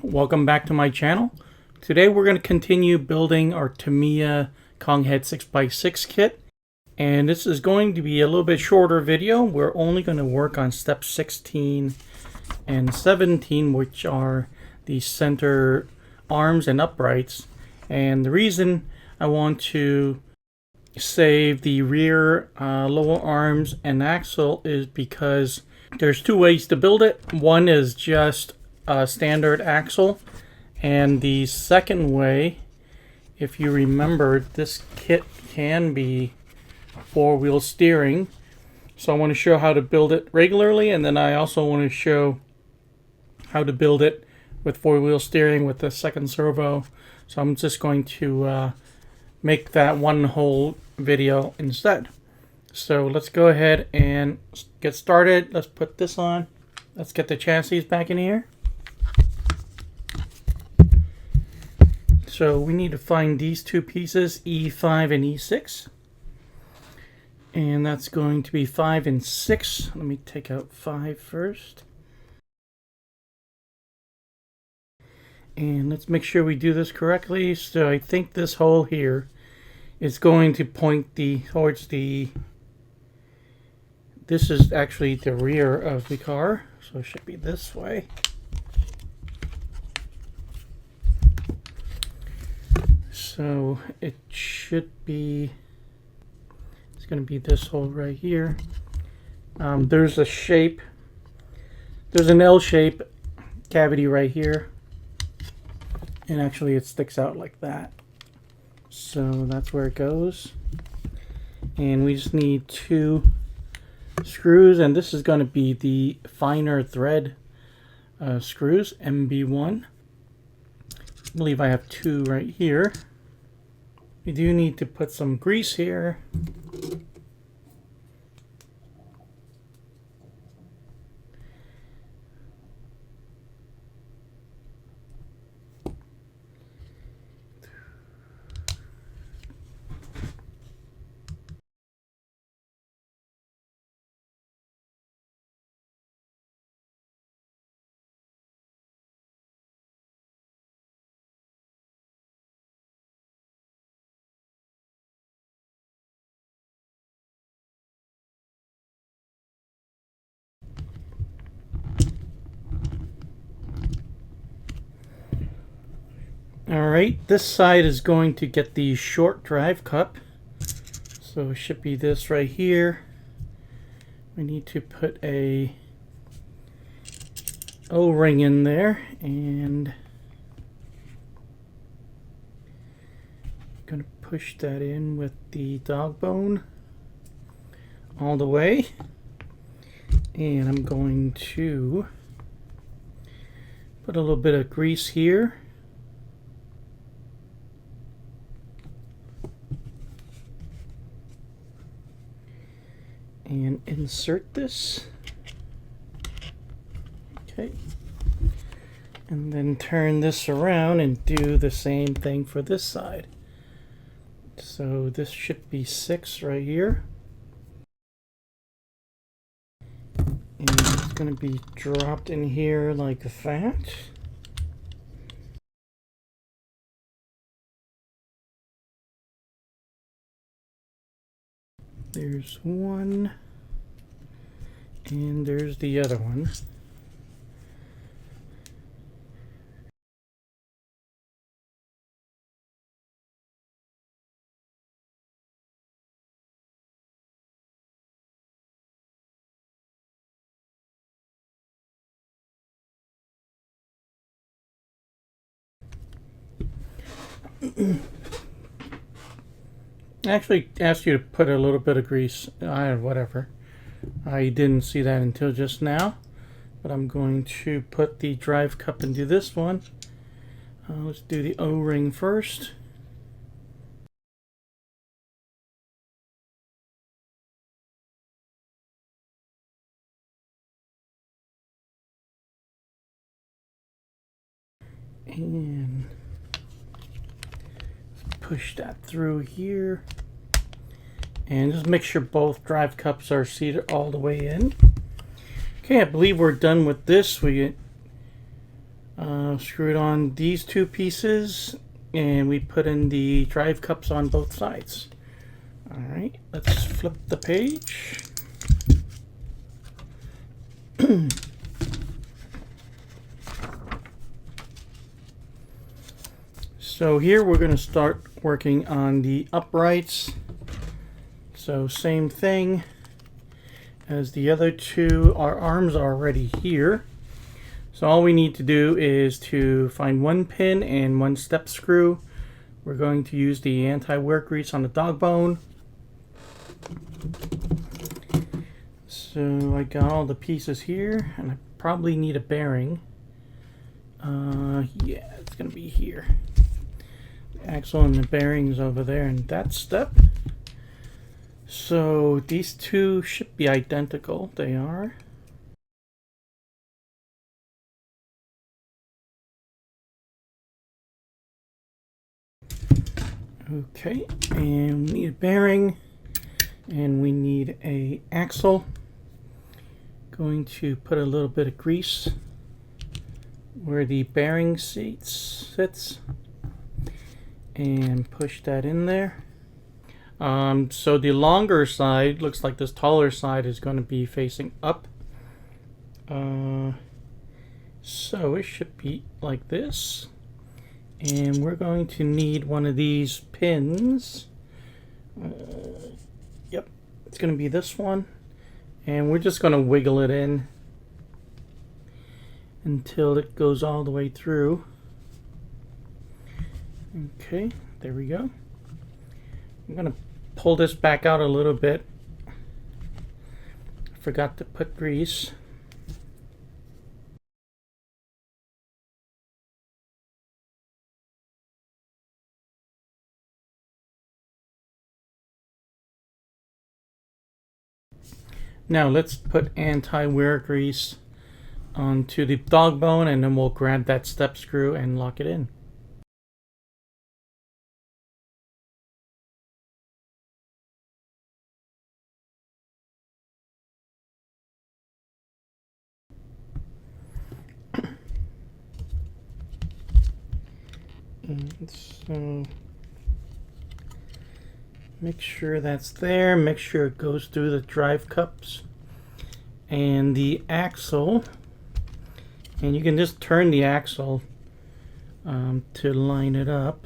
Welcome back to my channel. Today we're going to continue building our Tamiya Konghead 6x6 kit, and this is going to be a little bit shorter video. We're only going to work on steps 16 and 17, which are the center arms and uprights. And the reason I want to save the rear lower arms and axle is because there's two ways to build it. One is just a standard axle, and the second way, if you remember, this kit can be four-wheel steering. So I want to show how to build it regularly, and then I also want to show how to build it with four-wheel steering with the second servo. So I'm just going to make that one whole video instead. So let's go ahead and get started. Let's put this on. Let's get the chassis back in here. So we need to find these two pieces, E5 and E6. And that's going to be 5 and 6. Let me take out 5 first. And let's make sure we do this correctly. So I think this hole here is going to point towards the... This is actually the rear of the car, so it should be this way. So it should be, it's going to be this hole right here. There's a shape, there's an L-shape cavity right here, and actually it sticks out like that. So that's where it goes. And we just need 2 screws, and this is going to be the finer thread screws, MB1. I believe I have 2 right here. We do need to put some grease here. Alright, this side is going to get the short drive cup. So it should be this right here. We need to put a O-ring in there, and I'm going to push that in with the dog bone all the way. And I'm going to put a little bit of grease here. And insert this. Okay. And then turn this around and do the same thing for this side. So this should be 6 right here. And it's going to be dropped in here like that. There's one, and there's the other one. I actually asked you to put a little bit of grease, whatever. I didn't see that until just now, but I'm going to put the drive cup into this one. Let's do the O-ring first. And push that through here, and just make sure both drive cups are seated all the way in. Okay, I believe we're done with this. We Screwed on these two pieces, and we put in the drive cups on both sides. Alright, let's flip the page. So here we're going to start working on the uprights. So same thing as the other two. Our arms are already here. So all we need to do is to find one pin and one step screw. We're going to use the anti-wear grease on the dog bone. So I got all the pieces here, and I probably need a bearing. Yeah, it's going to be here. Axle and the bearings over there in that step. So these two should be identical. They are. Okay, and we need a bearing, and we need a axle. Going to put a little bit of grease where the bearing sits. And push that in there. So the longer side looks like this taller side is going to be facing up. So it should be like this. And we're going to need one of these pins. Yep, it's going to be this one. And we're just going to wiggle it in until it goes all the way through. Okay, there we go. I'm going to pull this back out a little bit. I forgot to put grease. Now let's put anti-wear grease onto the dog bone, and then we'll grab that step screw and lock it in. And so make sure that's there, make sure it goes through the drive cups and the axle, and you can just turn the axle to line it up.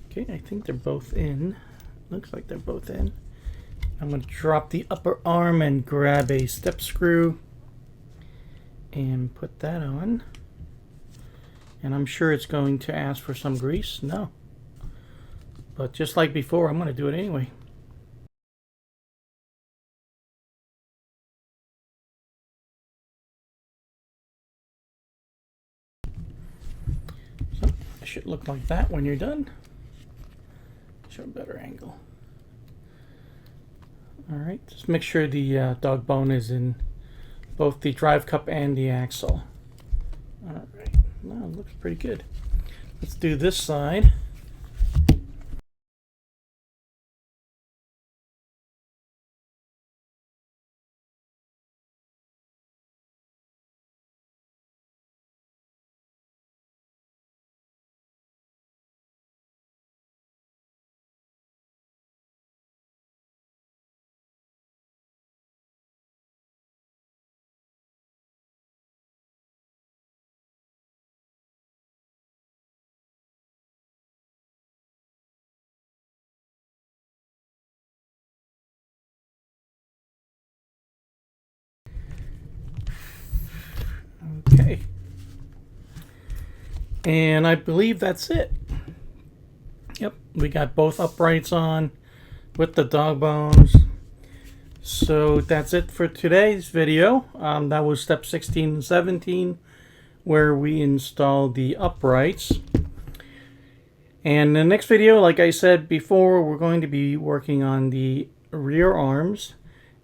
Okay, I think they're both in. Looks like they're both in. I'm going to drop the upper arm and grab a step screw and put that on. And I'm sure it's going to ask for some grease. No. But just like before, I'm going to do it anyway. So it should look like that when you're done. Show a better angle. Alright, just make sure the dog bone is in both the drive cup and the axle. Alright. Wow, it looks pretty good. Let's do this side. Okay. And I believe that's it. Yep, we got both uprights on with the dog bones. So that's it for today's video. That was step 16 and 17, where we installed the uprights. And the next video, like I said before, we're going to be working on the rear arms,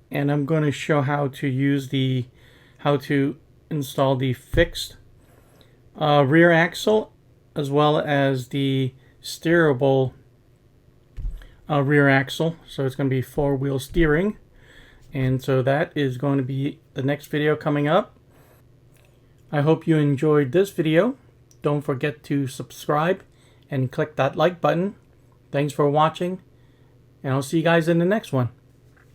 and I'm going to show how to install the fixed rear axle, as well as the steerable rear axle. So it's going to be four-wheel steering, and so that is going to be the next video coming up. I hope you enjoyed this video. Don't forget to subscribe and click that like button. Thanks for watching, and I'll see you guys in the next one.